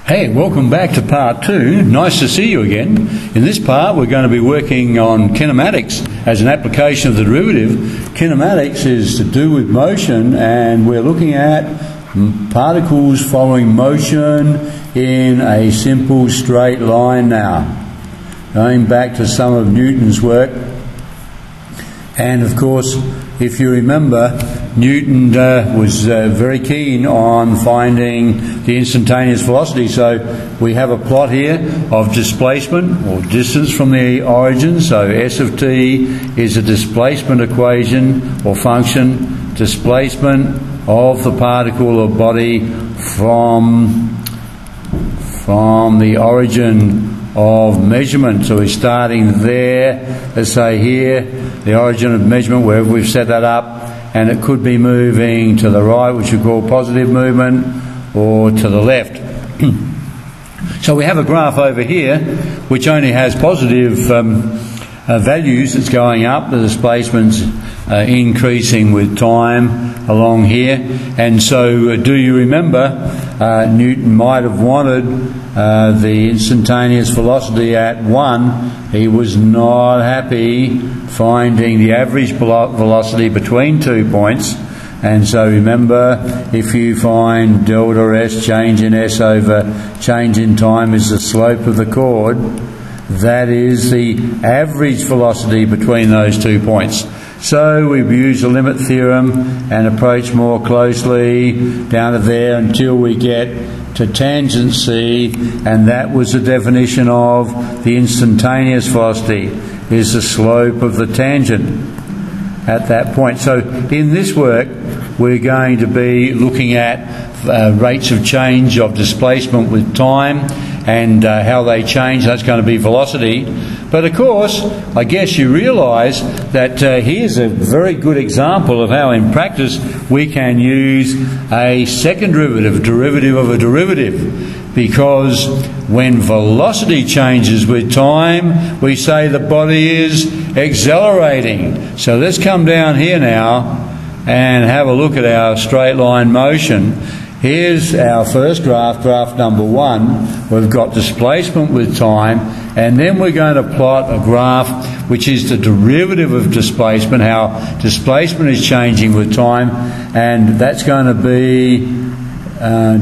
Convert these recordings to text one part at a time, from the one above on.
Hey, welcome back to part 2. Nice to see you again. In this part we're going to be working on kinematics as an application of the derivative. Kinematics is to do with motion, and we're looking at particles following motion in a simple straight line now. Going back to some of Newton's work, and of course if you remember, Newton was very keen on finding the instantaneous velocity. So we have a plot here of displacement or distance from the origin. So S of t is a displacement equation or function, displacement of the particle or body from the origin of measurement. So we're starting there, let's say here, the origin of measurement, wherever we've set that up, and it could be moving to the right, which we call positive movement, or to the left. So we have a graph over here which only has positive values. It's going up, the displacement's increasing with time along here. And so do you remember Newton might have wanted the instantaneous velocity at 1. He was not happy finding the average velocity between 2 points. And so remember, if you find delta S, change in S over change in time is the slope of the chord, that is the average velocity between those 2 points. So we use the limit theorem and approach more closely down to there until we get to tangent C, and that was the definition of the instantaneous velocity, is the slope of the tangent at that point. So in this work we're going to be looking at rates of change of displacement with time and how they change. That's going to be velocity. But of course, I guess you realise that here's a very good example of how in practice we can use a second derivative of a derivative, because when velocity changes with time, we say the body is accelerating. So let's come down here now and have a look at our straight line motion. Here's our first graph, graph number 1. We've got displacement with time, and then we're going to plot a graph which is the derivative of displacement, how displacement is changing with time, and that's going to be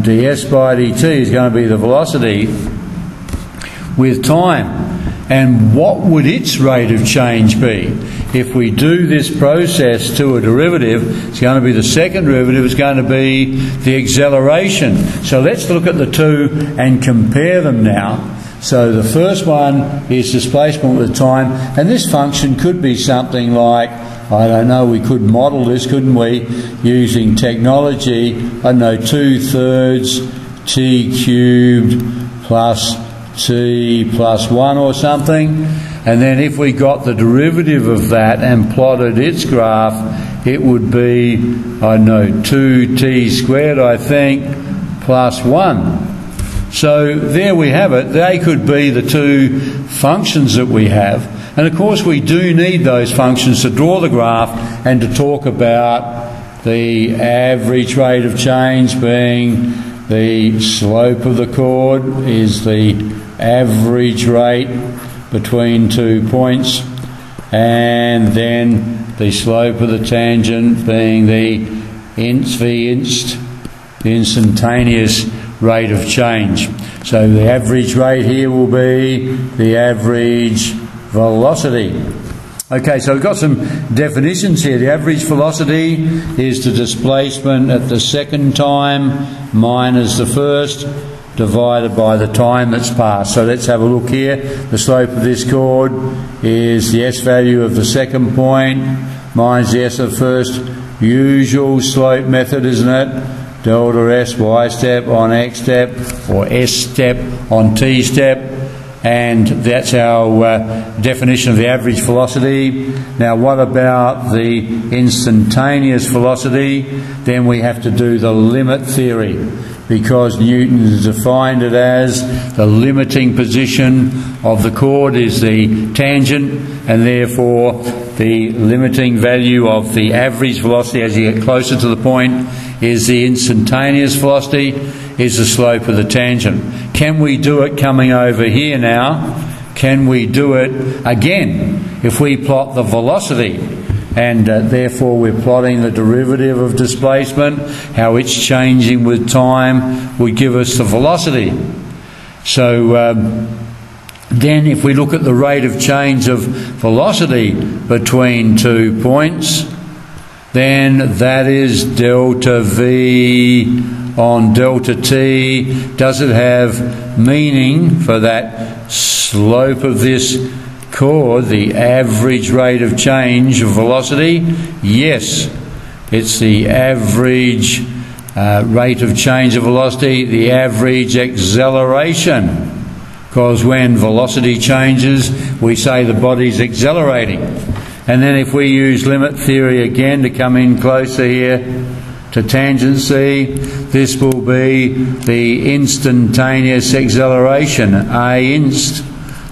ds by dt is going to be the velocity with time. And what would its rate of change be? If we do this process to a derivative, it's going to be the second derivative, it's going to be the acceleration. So let's look at the two and compare them now. So the first one is displacement with time, and this function could be something like, I don't know, we could model this, couldn't we, using technology, I don't know, 2/3 t cubed plus t plus 1 or something. And then if we got the derivative of that and plotted its graph, it would be, I don't know, 2t squared, I think, plus 1. So there we have it. They could be the two functions that we have. And of course we do need those functions to draw the graph and to talk about the average rate of change being the slope of the chord is the average rate between 2 points, and then the slope of the tangent being the instantaneous rate of change. So the average rate here will be the average velocity. Okay, so we've got some definitions here. The average velocity is the displacement at the second time minus the first, divided by the time that's passed. So let's have a look here. The slope of this chord is the S value of the second point minus the S of first. Usual slope method, isn't it? Delta S, Y step on X step, or S step on T step. And that's our definition of the average velocity. Now what about the instantaneous velocity? Then we have to do the limit theory, because Newton has defined it as the limiting position of the chord is the tangent, and therefore the limiting value of the average velocity as you get closer to the point is the instantaneous velocity, is the slope of the tangent. can we do it coming over here now? Can we do it again if we plot the velocity? And therefore we're plotting the derivative of displacement, how it's changing with time would give us the velocity. So then if we look at the rate of change of velocity between 2 points, then that is delta V on delta T. Does it have meaning for that slope of this chord, the average rate of change of velocity? Yes, it's the average rate of change of velocity, the average acceleration. Because when velocity changes, we say the body's accelerating. And then if we use limit theory again to come in closer here to tangency, this will be the instantaneous acceleration, A inst,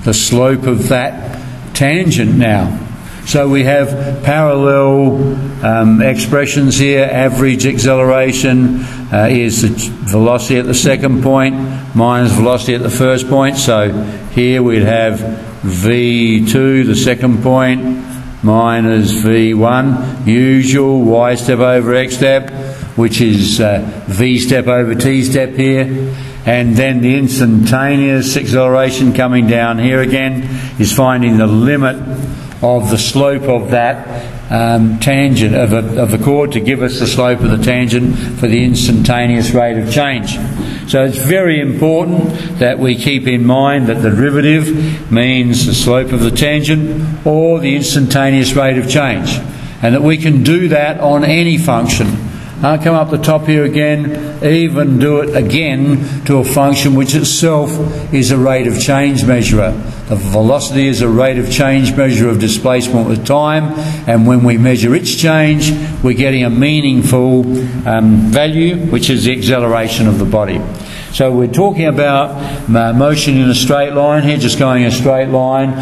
the slope of that tangent now. So we have parallel expressions here. Average acceleration is the velocity at the second point minus velocity at the first point. So here we'd have V2, the second point, minus V1, usual y step over x step, which is V step over t step here. And then the instantaneous acceleration coming down here again is finding the limit of the slope of that tangent of the chord to give us the slope of the tangent for the instantaneous rate of change. So it's very important that we keep in mind that the derivative means the slope of the tangent or the instantaneous rate of change, and that we can do that on any function. I'll come up the top here again, even do it again to a function which itself is a rate of change measurer. The velocity is a rate of change measure of displacement with time, and when we measure its change, we're getting a meaningful value, which is the acceleration of the body. So we're talking about motion in a straight line here, just going a straight line.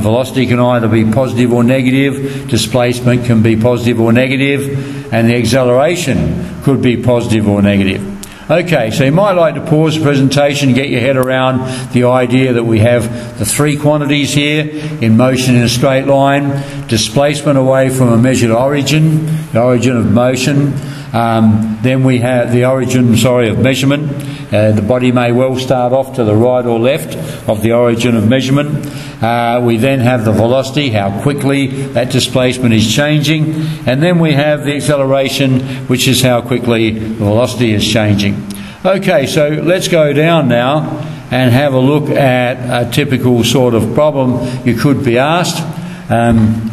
Velocity can either be positive or negative, displacement can be positive or negative, and the acceleration could be positive or negative. Okay, so you might like to pause the presentation and get your head around the idea that we have the three quantities here in motion in a straight line. Displacement away from a measured origin, the origin of motion. Then we have the origin, of measurement. The body may well start off to the right or left of the origin of measurement. We then have the velocity, how quickly that displacement is changing. And then we have the acceleration, which is how quickly the velocity is changing. Okay, so let's go down now and have a look at a typical sort of problem you could be asked.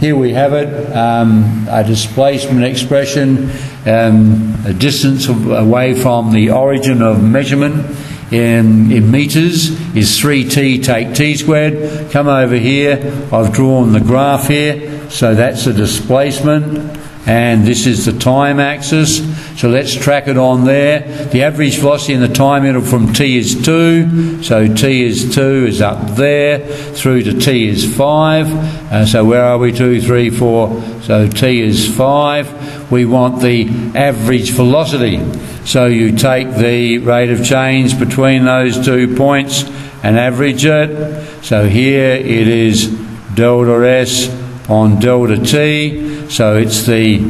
Here we have it, a displacement expression, a distance away from the origin of measurement in metres is 3t, take t squared. Come over here, I've drawn the graph here, so that's the displacement, and this is the time axis. So let's track it on there. The average velocity in the time interval from t is 2, so t is 2 is up there, through to t is 5. So where are we? 2, 3, 4, so t is 5. We want the average velocity. So you take the rate of change between those 2 points and average it. So here it is delta s on delta t. So it's the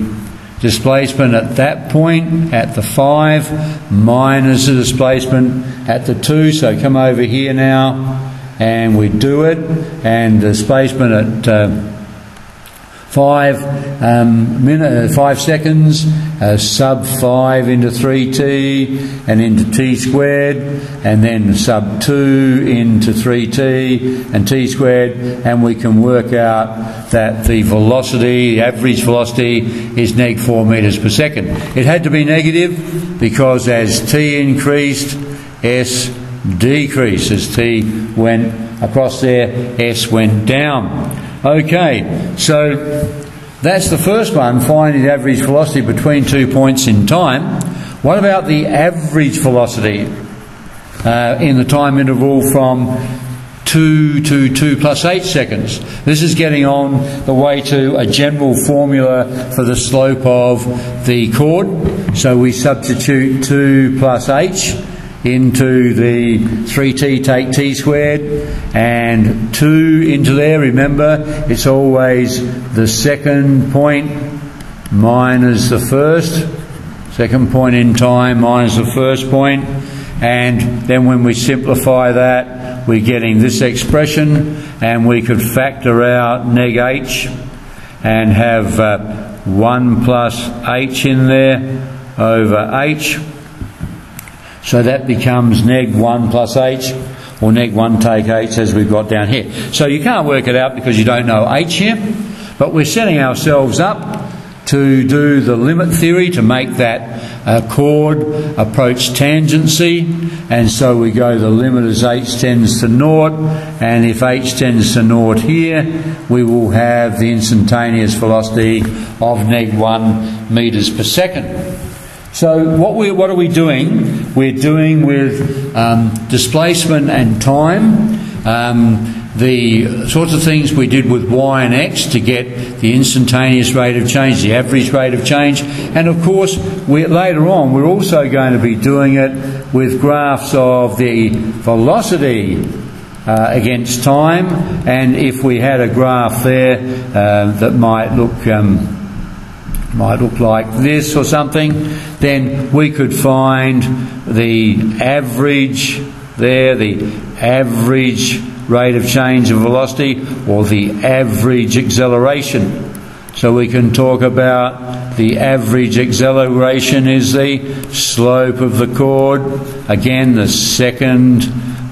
displacement at that point, at the 5, minus the displacement at the 2. So come over here now and we do it. And displacement at 5 seconds, sub 5 into 3t and into t squared, and then sub 2 into 3t and t squared, and we can work out that the velocity, the average velocity, is neg 4 metres per second. It had to be negative because as t increased, s decreased. As t went across there, s went down. Okay, so that's the first one, finding the average velocity between 2 points in time. What about the average velocity in the time interval from 2 to 2 plus 8 seconds? This is getting on the way to a general formula for the slope of the chord. So we substitute 2 plus h into the 3t take t squared, and 2 into there. Remember, it's always the second point minus the first. Second point in time minus the first point. And then when we simplify that, we're getting this expression, and we could factor out neg h and have 1 plus h in there over h. So that becomes neg 1 plus h, or neg 1 take h, as we've got down here. So you can't work it out because you don't know h here, but we're setting ourselves up to do the limit theory to make that chord approach tangency, and so we go the limit as h tends to naught, and if h tends to naught here, we will have the instantaneous velocity of neg 1 metres per second. So what are we doing? We're doing with displacement and time, the sorts of things we did with y and x to get the instantaneous rate of change, the average rate of change, and of course later on we're also going to be doing it with graphs of the velocity against time, and if we had a graph there that might look like this or something, then we could find the average there, the average rate of change of velocity, or the average acceleration. So we can talk about the average acceleration is the slope of the chord, again the second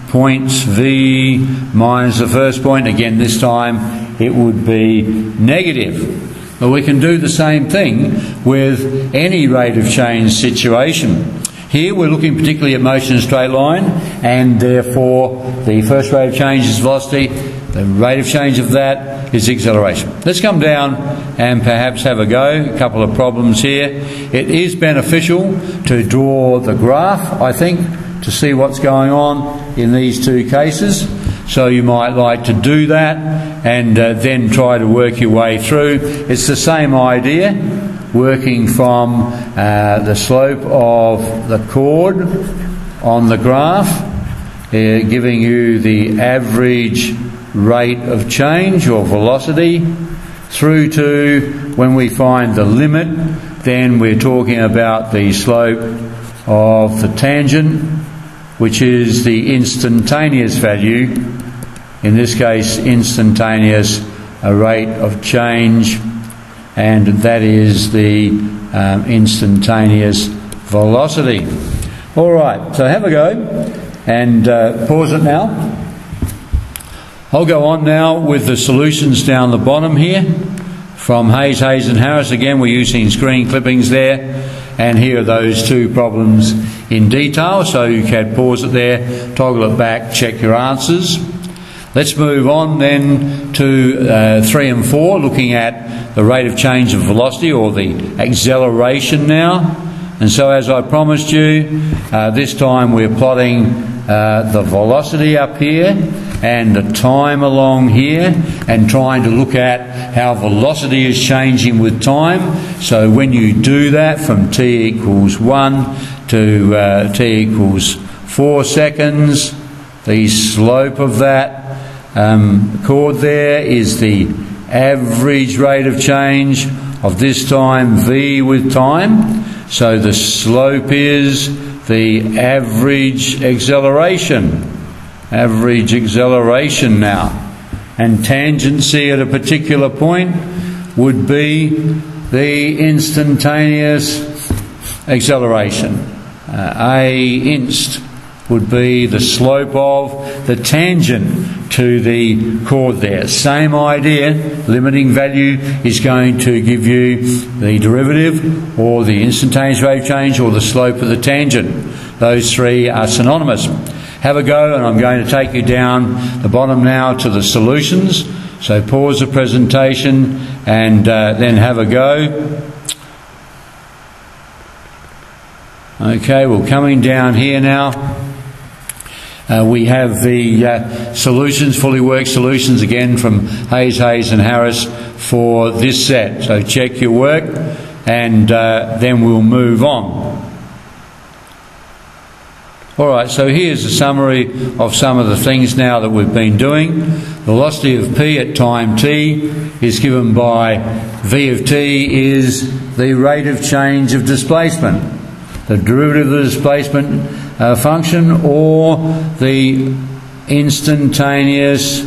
points v minus the first point, again this time it would be negative. But we can do the same thing with any rate of change situation. Here we're looking particularly at motion in a straight line, and therefore the first rate of change is velocity, the rate of change of that is acceleration. Let's come down and perhaps have a go. A couple of problems here. It is beneficial to draw the graph, I think, to see what's going on in these two cases. So you might like to do that and then try to work your way through. It's the same idea, working from the slope of the chord on the graph, giving you the average rate of change or velocity, through to when we find the limit, then we're talking about the slope of the tangent, which is the instantaneous value, in this case instantaneous rate of change, and that is the instantaneous velocity. All right, so have a go and pause it now. I'll go on now with the solutions down the bottom here from Hayes, and Harris. Again, we're using screen clippings there, and here are those two problems in detail, so you can pause it there, toggle it back, check your answers. Let's move on then to 3 and 4, looking at the rate of change of velocity, or the acceleration now. And so, as I promised you, this time we're plotting the velocity up here and the time along here, and trying to look at how velocity is changing with time. So when you do that from t equals 1 to t equals 4 seconds, the slope of that chord there is the average rate of change of this time v with time. So the slope is the average acceleration. Average acceleration now. And tangency at a particular point would be the instantaneous acceleration. A inst would be the slope of the tangent to the chord there. Same idea, limiting value is going to give you the derivative, or the instantaneous rate of change, or the slope of the tangent. Those three are synonymous. Have a go, and I'm going to take you down the bottom now to the solutions. So pause the presentation and then have a go. Okay, well, coming down here now, we have the solutions, fully worked solutions again from Hayes, and Harris for this set. So check your work, and then we'll move on. Alright, so here's a summary of some of the things now that we've been doing. The velocity of p at time t is given by v of t is the rate of change of displacement, the derivative of the displacement function, or the instantaneous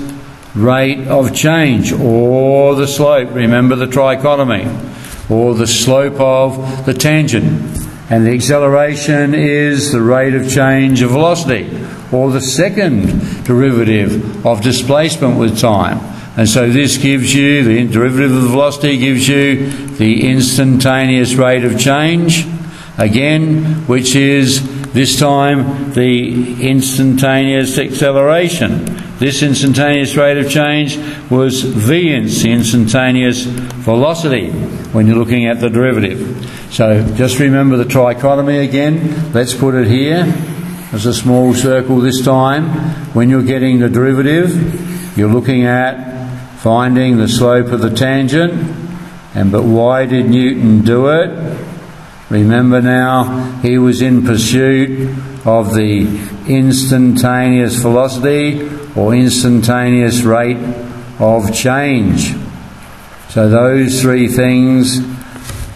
rate of change, or the slope, remember the trichotomy, or the slope of the tangent. And the acceleration is the rate of change of velocity, or the second derivative of displacement with time. And so this gives you, the derivative of the velocity gives you the instantaneous rate of change, again, which is this time the instantaneous acceleration. This instantaneous rate of change was v-inst, the instantaneous velocity, when you're looking at the derivative. So just remember the trichotomy again. Let's put it here as a small circle this time. When you're getting the derivative, you're looking at finding the slope of the tangent. But why did Newton do it? Remember now, he was in pursuit of the instantaneous velocity or instantaneous rate of change. So those three things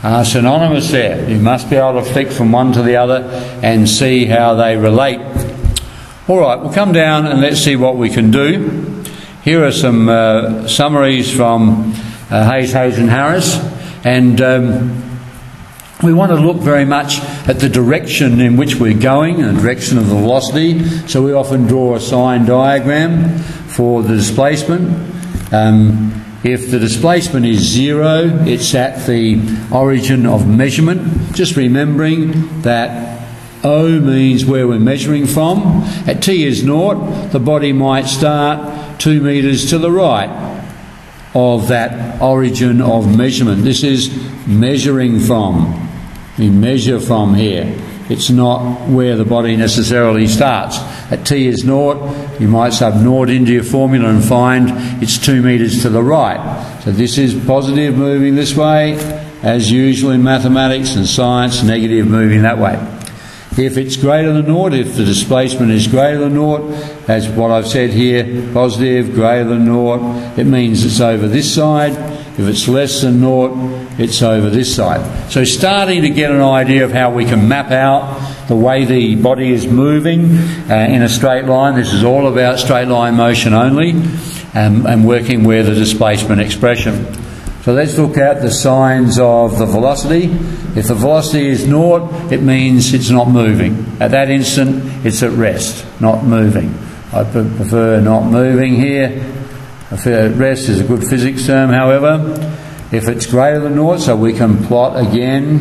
are synonymous there. You must be able to flick from one to the other and see how they relate. Alright, we'll come down and let's see what we can do. Here are some summaries from Hayes, and Harris, and we want to look very much at the direction in which we're going, the direction of the velocity. So we often draw a sign diagram for the displacement. If the displacement is 0, it's at the origin of measurement. Just remembering that O means where we're measuring from. At t is 0, the body might start 2 metres to the right of that origin of measurement. This is measuring from. We measure from here. It's not where the body necessarily starts. At t is 0, you might sub 0 into your formula and find it's 2 metres to the right. So this is positive moving this way, as usual in mathematics and science, negative moving that way. If it's greater than 0, if the displacement is greater than 0, as what I've said here, positive, greater than 0, it means it's over this side. If it's less than 0, it's over this side. So starting to get an idea of how we can map out the way the body is moving in a straight line. This is all about straight line motion only, and working with the displacement expression. So let's look at the signs of the velocity. If the velocity is 0, it means it's not moving. At that instant, it's at rest, not moving. I prefer not moving here. At rest is a good physics term, however. If it's greater than 0, so we can plot again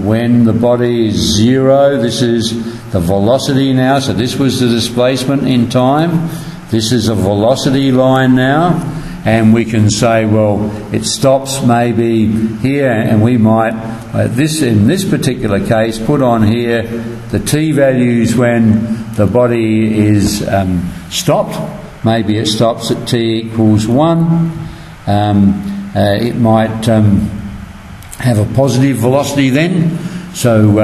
when the body is 0, this is the velocity now. So this was the displacement in time. This is a velocity line now. And we can say, well, it stops maybe here, and we might, in this particular case, put on here the t values when the body is stopped. Maybe it stops at t equals 1. It might have a positive velocity then, so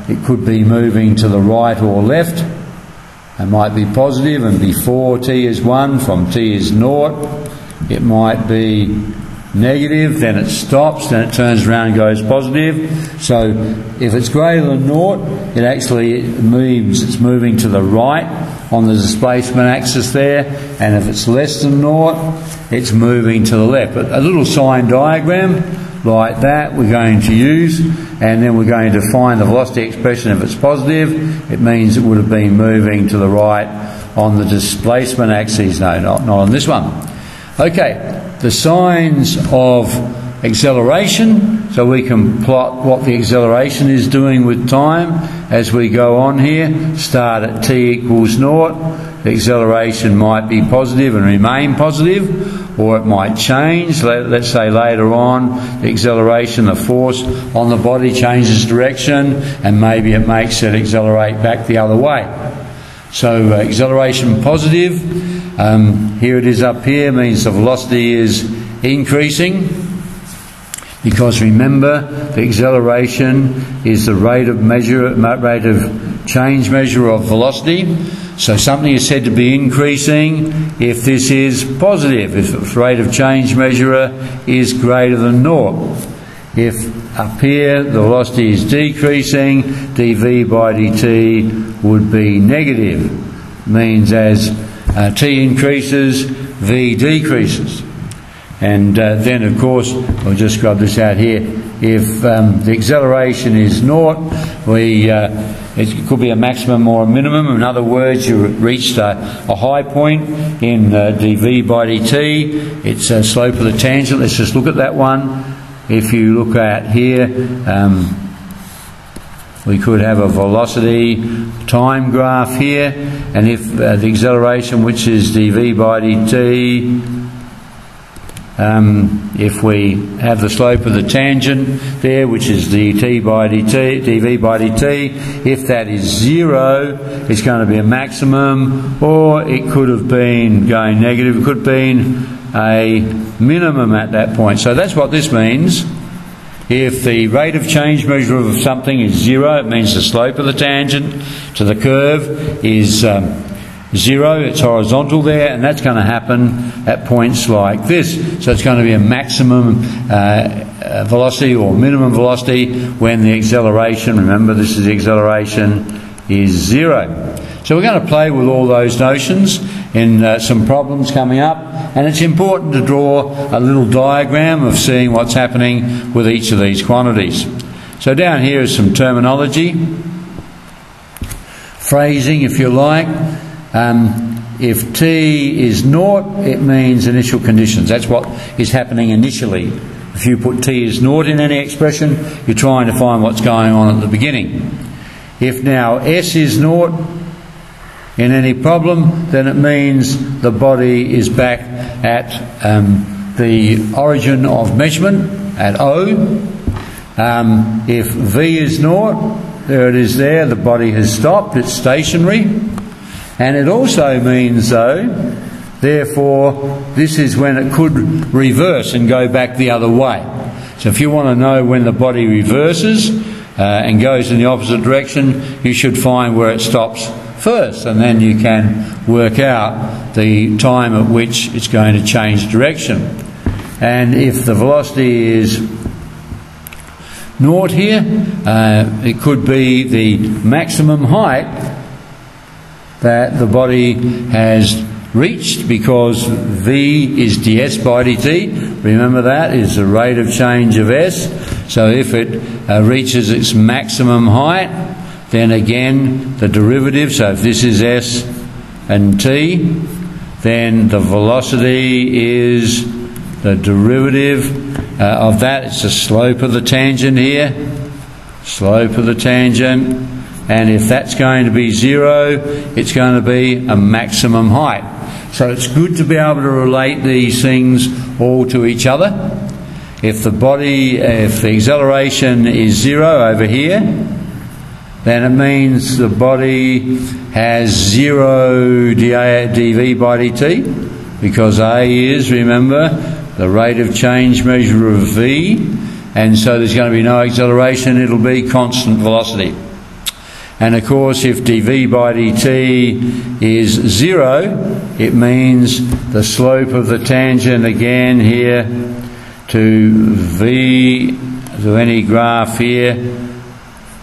it could be moving to the right or left. It might be positive, and before t is 1, from t is 0. It might be negative, then it stops, then it turns around and goes positive. So if it's greater than 0, it actually means it's moving to the right on the displacement axis there, and if it's less than 0, it's moving to the left. But a little sign diagram like that we're going to use, and then we're going to find the velocity expression. If it's positive, it means it would have been moving to the right on the displacement axis. No, not on this one. Okay, the signs of acceleration, so we can plot what the acceleration is doing with time as we go on here. Start at t equals 0, the acceleration might be positive and remain positive, or it might change. Let's say later on the acceleration, the force on the body changes direction, and maybe it makes it accelerate back the other way. So acceleration positive, here it is up here, means the velocity is increasing. Because remember, the acceleration is the rate of change measure of velocity. So something is said to be increasing if this is positive, if the rate of change measure is greater than 0. If up here the velocity is decreasing, dv by dt would be negative. Means as t increases, v decreases. And then, of course, I'll just scrub this out here. If the acceleration is 0, it could be a maximum or a minimum. In other words, you reached a high point in dv by dt. It's a slope of the tangent. Let's just look at that one. If you look at here, we could have a velocity time graph here, and if the acceleration, which is dv by dt, if we have the slope of the tangent there, which is dv by dt, if that is 0, it's going to be a maximum, or it could have been going negative. It could have been a minimum at that point. So that's what this means. If the rate of change measure of something is 0, it means the slope of the tangent to the curve is 0, it's horizontal there, and that's going to happen at points like this. So it's going to be a maximum velocity or minimum velocity when the acceleration, remember this is the acceleration, is 0. So we're going to play with all those notions in some problems coming up, and it's important to draw a little diagram of seeing what's happening with each of these quantities. So down here is some terminology, phrasing if you like. If t is 0, it means initial conditions. That's what is happening initially. If you put t as 0 in any expression, you're trying to find what's going on at the beginning. If now s is 0 in any problem, then it means the body is back at the origin of measurement, at O. If v is 0, there it is there, the body has stopped, it's stationary. And it also means, though, therefore, this is when it could reverse and go back the other way. So if you want to know when the body reverses and goes in the opposite direction, you should find where it stops first, and then you can work out the time at which it's going to change direction. And if the velocity is 0 here, it could be the maximum height that the body has reached, because v is ds by dt. Remember, that is the rate of change of s. So if it reaches its maximum height, then again the derivative, so if this is s and t, then the velocity is the derivative of that. It's the slope of the tangent here, slope of the tangent. And if that's going to be 0, it's going to be a maximum height. So it's good to be able to relate these things all to each other. If the acceleration is 0 over here, then it means the body has 0 dv by dt, because a is, remember, the rate of change measure of v, and so there's going to be no acceleration, it'll be constant velocity. And of course, if dv by dt is 0, it means the slope of the tangent again here to v, to any graph here,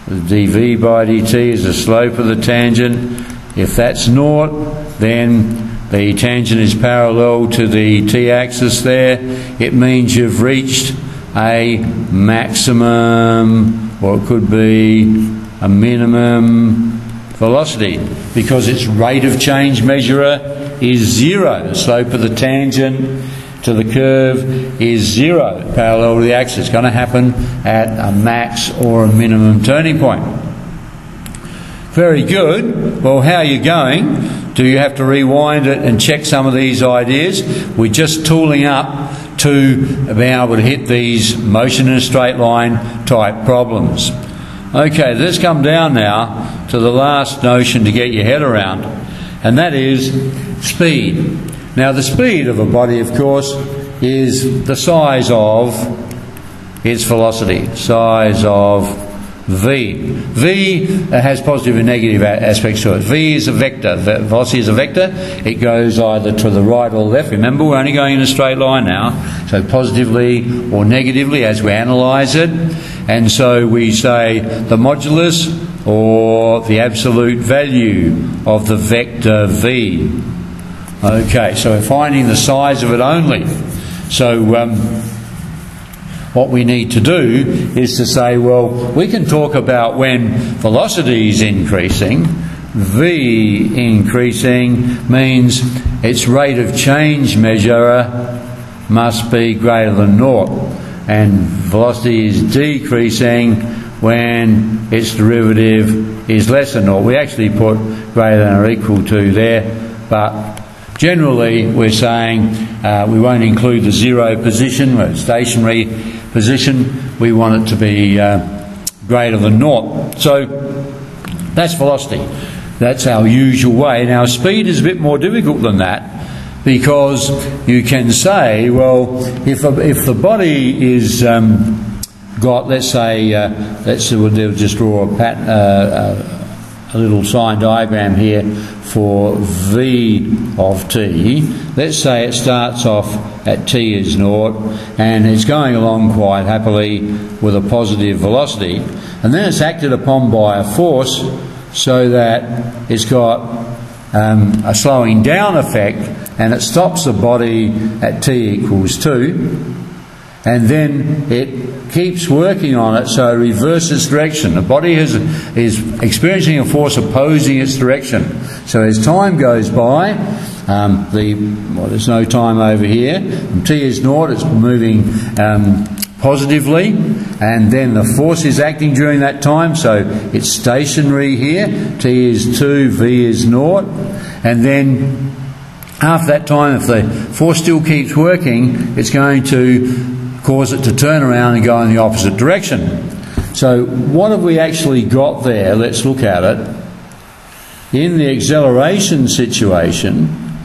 dv by dt is the slope of the tangent. If that's 0, then the tangent is parallel to the t-axis there. It means you've reached a maximum, or it could be a minimum velocity, because its rate of change measurer is 0. The slope of the tangent to the curve is 0, parallel to the axis. It's going to happen at a max or a minimum turning point. Very good. Well, how are you going? Do you have to rewind it and check some of these ideas? We're just tooling up to be able to hit these motion in a straight line type problems. Okay, let's come down now to the last notion to get your head around, and that is speed. Now, the speed of a body, of course, is the size of its velocity, size of v. V has positive and negative aspects to it. V is a vector. Velocity is a vector. It goes either to the right or left. Remember, we're only going in a straight line now. So positively or negatively as we analyse it. And so we say the modulus or the absolute value of the vector v. Okay, so we're finding the size of it only. So what we need to do is to say, well, we can talk about when velocity is increasing. V increasing means its rate of change measure must be greater than 0. And velocity is decreasing when its derivative is less than 0. We actually put greater than or equal to there, but generally we're saying we won't include the 0 position, or stationary position. We want it to be greater than 0. So that's velocity. That's our usual way. Now speed is a bit more difficult than that, because you can say, well, if the body is got, let's say, we'll just draw a pattern, a little sign diagram here for v of t. Let's say it starts off at t is 0 and it's going along quite happily with a positive velocity, and then it's acted upon by a force so that it's got a slowing down effect, and it stops the body at t equals 2, and then it keeps working on it, so it reverses direction. The body is experiencing a force opposing its direction. So as time goes by, there's no time over here. From t is 0, it's moving positively, and then the force is acting during that time, so it's stationary here. T is 2, v is 0, and then after that time, if the force still keeps working, it's going to cause it to turn around and go in the opposite direction. So what have we actually got there? Let's look at it. In the acceleration situation,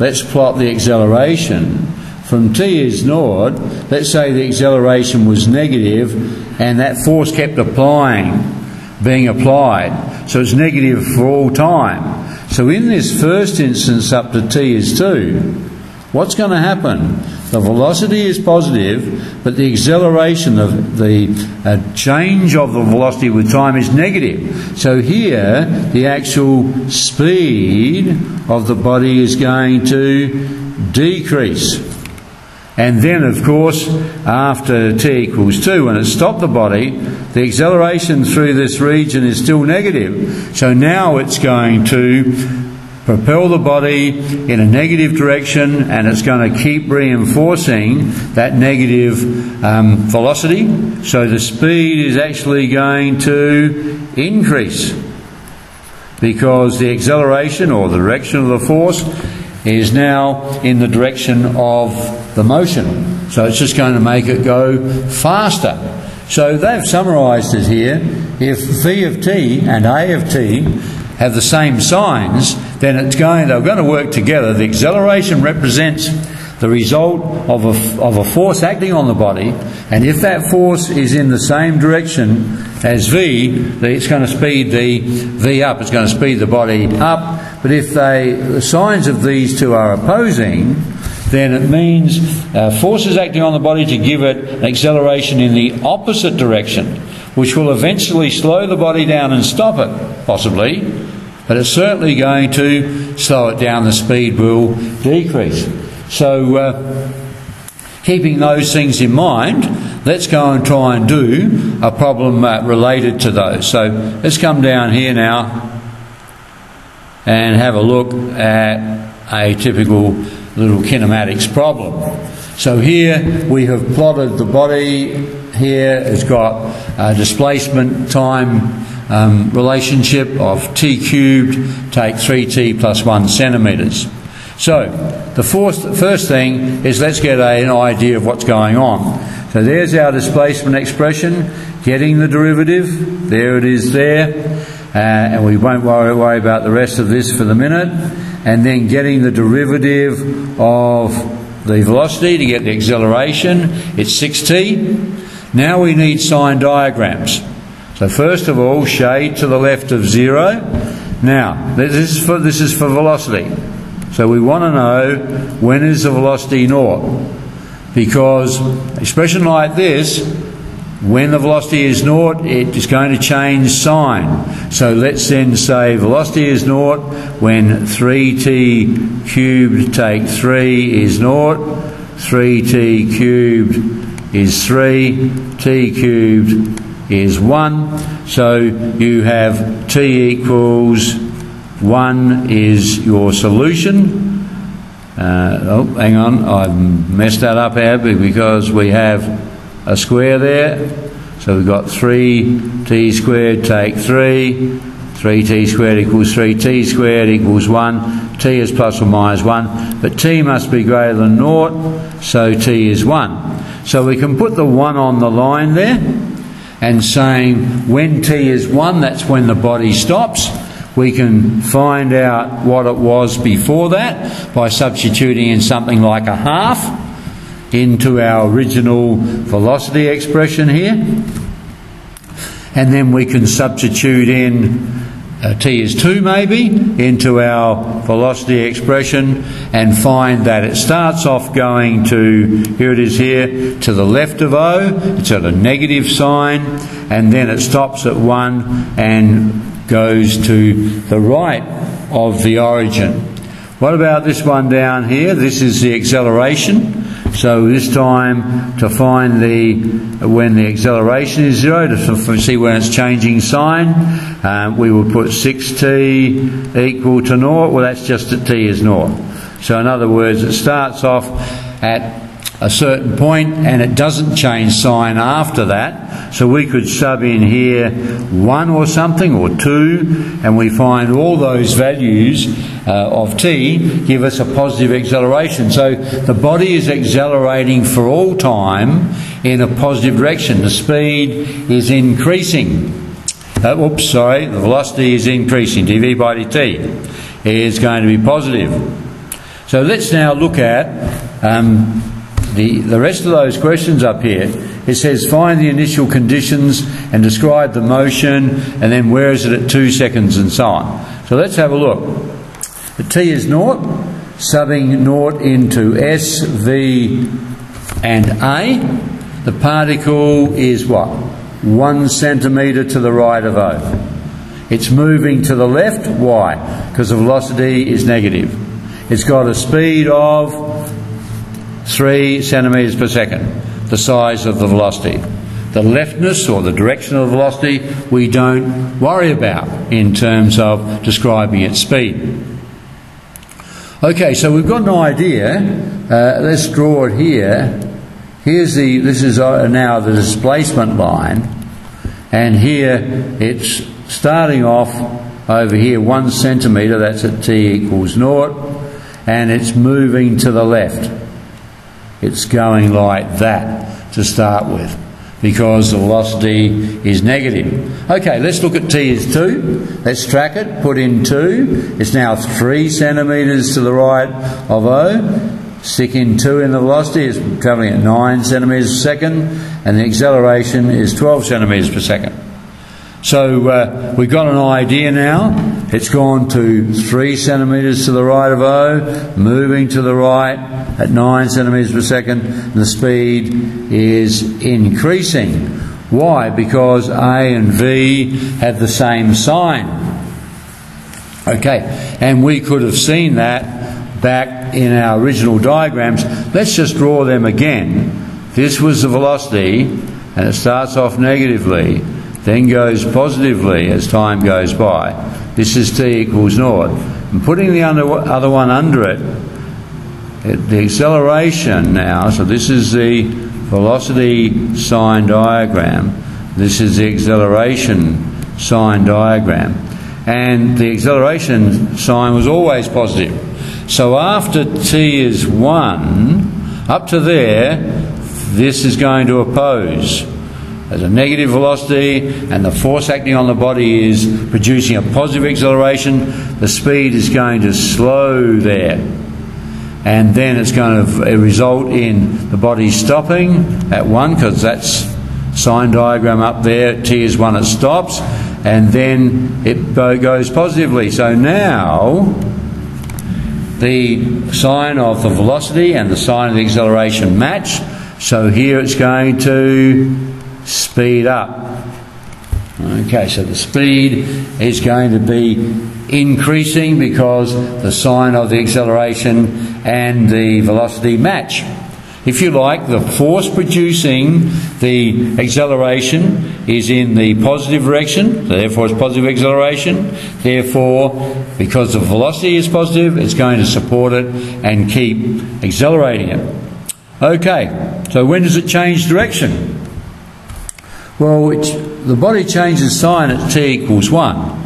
let's plot the acceleration. From t is 0, let's say the acceleration was negative and that force kept being applied. So it's negative for all time. So in this first instance up to t is 2, what's going to happen? The velocity is positive, but the acceleration, the change of the velocity with time is negative. So here, the actual speed of the body is going to decrease. And then, of course, after t equals 2, when it stopped the body, the acceleration through this region is still negative. So now it's going to propel the body in a negative direction, and it's going to keep reinforcing that negative velocity. So the speed is actually going to increase, because the acceleration or the direction of the force is now in the direction of the motion. So it's just going to make it go faster. So they've summarised it here. If v of t and a of t have the same signs, then they're going to work together. The acceleration represents the result of a force acting on the body, and if that force is in the same direction as v, it's going to speed the v up. It's going to speed the body up. But if the signs of these two are opposing, then it means forces acting on the body to give it an acceleration in the opposite direction, which will eventually slow the body down and stop it, possibly, but it's certainly going to slow it down. The speed will decrease. So keeping those things in mind, let's go and try and do a problem related to those. So let's come down here now and have a look at a typical little kinematics problem. So here we have plotted the body. Here it's got a displacement time relationship of t cubed, take 3t plus 1 centimetres. So the first thing is, let's get an idea of what's going on. So there's our displacement expression, getting the derivative, there it is there, and we won't worry about the rest of this for the minute, and then getting the derivative of the velocity to get the acceleration, it's 6t. Now we need sign diagrams. So first of all, shade to the left of 0. Now, this is for velocity. So we want to know when is the velocity 0. Because an expression like this, when the velocity is 0, it is going to change sign. So let's then say velocity is 0 when 3t cubed take 3 is 0, 3t cubed is 3, t cubed is 1. So you have t equals 1 is your solution. Oh, hang on, I've messed that up here because we have a square there. So we've got 3t squared take 3, 3t squared equals 3t squared equals 1. T is plus or minus 1, but t must be greater than 0, so t is 1. So we can put the 1 on the line there, and saying when t is 1, that's when the body stops. We can find out what it was before that by substituting in something like a half into our original velocity expression here. And then we can substitute in t is 2 maybe into our velocity expression and find that it starts off going to, here it is here, to the left of O, it's at a negative sign, and then it stops at 1 and goes to the right of the origin. What about this one down here? This is the acceleration. So this time to find when the acceleration is 0, to see when it's changing sign, we will put 6t equal to 0. Well, that's just that t is 0. So in other words, it starts off at a certain point and it doesn't change sign after that. So we could sub in here 1 or something, or 2, and we find all those values of t give us a positive acceleration. So the body is accelerating for all time in a positive direction. The speed is increasing. The velocity is increasing. dv by dt is going to be positive. So let's now look at the rest of those questions up here. It says find the initial conditions and describe the motion, and then where is it at 2 seconds and so on. So let's have a look. The t is 0, subbing 0 into s, v and a. The particle is what? 1 centimetre to the right of O. It's moving to the left. Why? Because the velocity is negative. It's got a speed of 3 centimetres per second, the size of the velocity. The leftness or the direction of the velocity we don't worry about in terms of describing its speed. Okay, so we've got an idea. Let's draw it here. This is now the displacement line, and here it's starting off over here 1 centimetre, that's at t equals 0, and it's moving to the left. It's going like that to start with because the velocity is negative. Okay, let's look at t is 2. Let's track it, put in 2. It's now 3 centimetres to the right of O. Stick in 2 in the velocity. It's travelling at 9 centimetres per second, and the acceleration is 12 centimetres per second. So we've got an idea now. It's gone to 3 centimetres to the right of O, moving to the right at 9 centimetres per second, and the speed is increasing. Why? Because A and V have the same sign. Okay, and we could have seen that back in our original diagrams. Let's just draw them again. This was the velocity, and it starts off negatively, then goes positively as time goes by. This is t equals 0. And putting the other one under it, the acceleration now, so this is the velocity sign diagram, this is the acceleration sign diagram, and the acceleration sign was always positive. So after t is 1, up to there, this is going to oppose. There's a negative velocity, and the force acting on the body is producing a positive acceleration. The speed is going to slow there, and then it's going to result in the body stopping at 1, because that's sign diagram up there. T is 1, it stops, and then it goes positively. So now the sign of the velocity and the sign of the acceleration match. So here it's going to speed up. Okay, so the speed is going to be increasing because the sign of the acceleration and the velocity match. If you like, the force producing the acceleration is in the positive direction, so therefore it's positive acceleration. Therefore, because the velocity is positive, it's going to support it and keep accelerating it. Okay, so when does it change direction? Well, the body changes sign at t equals 1.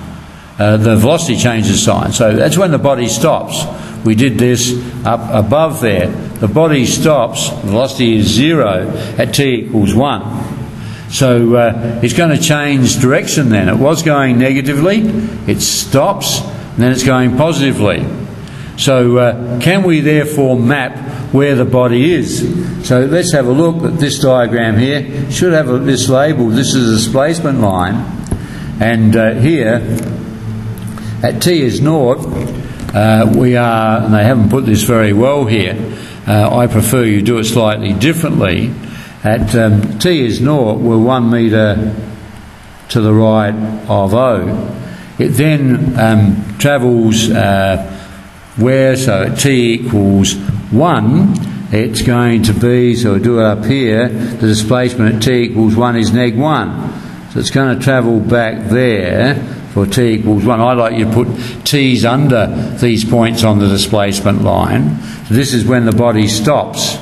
The velocity changes sign, so that's when the body stops. We did this up above there. The body stops, velocity is 0 at t equals 1. So it's going to change direction then. It was going negatively, it stops, and then it's going positively. So can we therefore map where the body is? So let's have a look at this diagram here. It should have this label. This is a displacement line, and here at t is 0, we are, and they haven't put this very well here, I prefer you do it slightly differently. At t is 0, we're 1 metre to the right of O. It then travels where, so at t equals 1, it's going to be, so we'll do it up here, the displacement at t equals 1 is neg 1. So it's going to travel back there for t equals 1. I like you to put t's under these points on the displacement line. So this is when the body stops.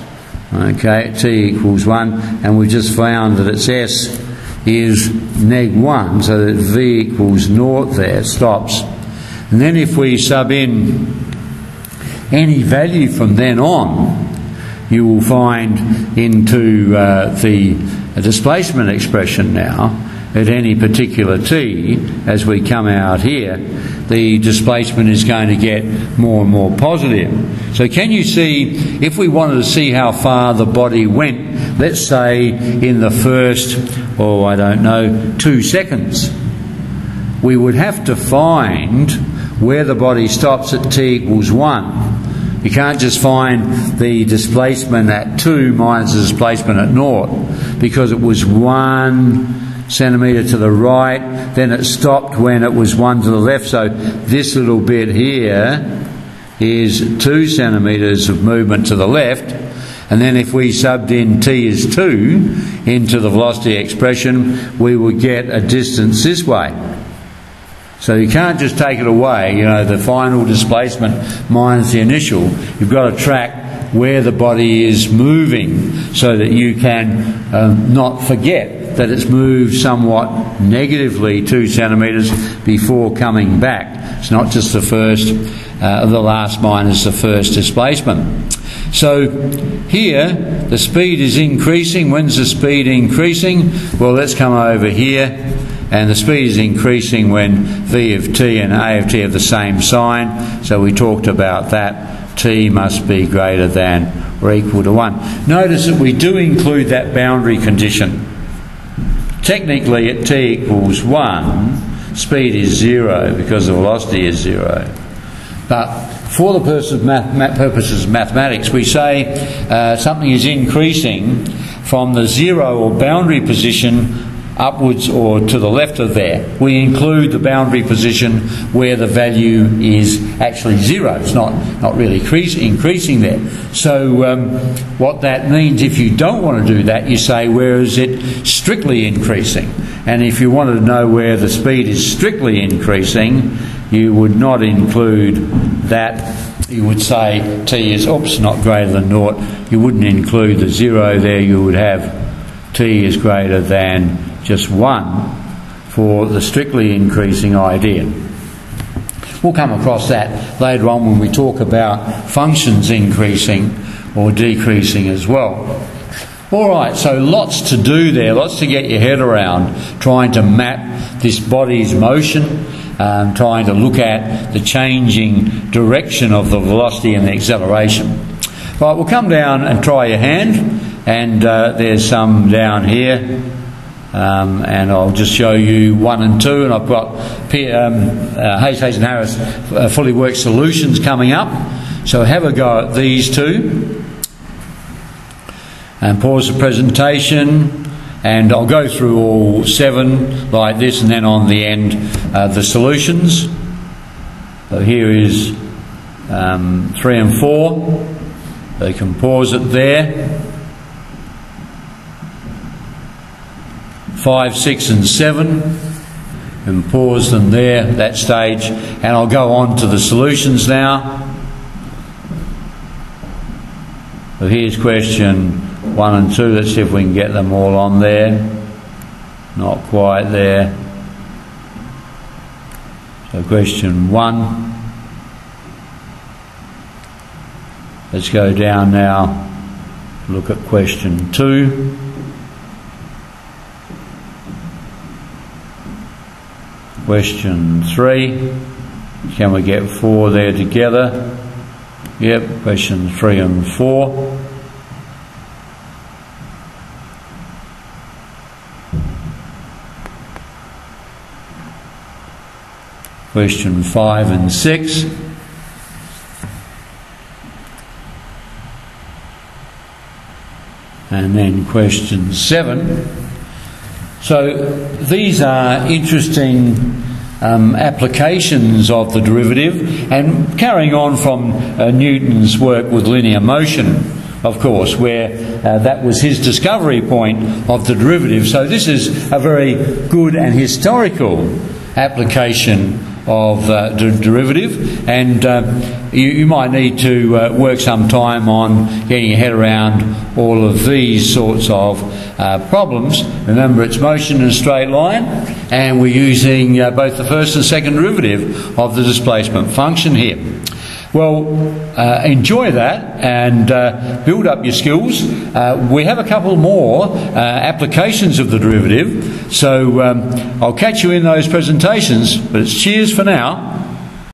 Okay, at t equals 1, and we've just found that its s is neg 1, so that v equals 0 there, stops. And then if we sub in any value from then on, you will find into the displacement expression now, at any particular t, as we come out here, the displacement is going to get more and more positive. So can you see, if we wanted to see how far the body went, let's say in the first, 2 seconds, we would have to find where the body stops at t equals 1. You can't just find the displacement at 2 minus the displacement at 0, because it was 1 centimetre to the right, then it stopped when it was 1 to the left. So this little bit here is 2 centimetres of movement to the left. And then if we subbed in t is 2 into the velocity expression, we would get a distance this way. So you can't just take it away, you know, the final displacement minus the initial. You've got to track where the body is moving so that you can not forget that it's moved somewhat negatively 2 centimetres before coming back. It's not just the first, the last minus the first displacement. So here the speed is increasing. When's the speed increasing? Well, let's come over here. And the speed is increasing when v of t and a of t have the same sign. So we talked about that. T must be greater than or equal to 1. Notice that we do include that boundary condition. Technically at t equals 1, speed is 0 because the velocity is 0. But for the purposes of mathematics, we say something is increasing from the 0 or boundary position upwards or to the left of there. We include the boundary position where the value is actually 0. It's not really increasing there. So what that means, if you don't want to do that, you say, where is it strictly increasing? And if you wanted to know where the speed is strictly increasing, you would not include that. You would say t is, not greater than 0. You wouldn't include the 0 there. You would have t is greater than just 1 for the strictly increasing idea. We'll come across that later on when we talk about functions increasing or decreasing as well. Alright, so lots to do there, lots to get your head around, trying to map this body's motion, trying to look at the changing direction of the velocity and the acceleration. Right, we'll come down and try your hand, and there's some down here. and I'll just show you 1 and 2, and I've got Hayes and Harris fully worked solutions coming up. So have a go at these two, and pause the presentation, and I'll go through all 7 like this, and then on the end the solutions. So here is 3 and 4. So you can pause it there. 5, 6 and 7, and pause them there at that stage, and I'll go on to the solutions now. So here's question 1 and 2. Let's see if we can get them all on there. Not quite there. So question 1. Let's go down now, look at question 2. Question 3. Can we get 4 there together? Yep, question 3 and 4. Question 5 and 6. And then question 7. So these are interesting applications of the derivative, and carrying on from Newton's work with linear motion, of course, where that was his discovery point of the derivative. So this is a very good and historical application of the derivative, and you might need to work some time on getting your head around all of these sorts of problems. Remember, it's motion in a straight line, and we're using both the first and second derivative of the displacement function here. Well, enjoy that and build up your skills. We have a couple more applications of the derivative, so I'll catch you in those presentations, but it's cheers for now.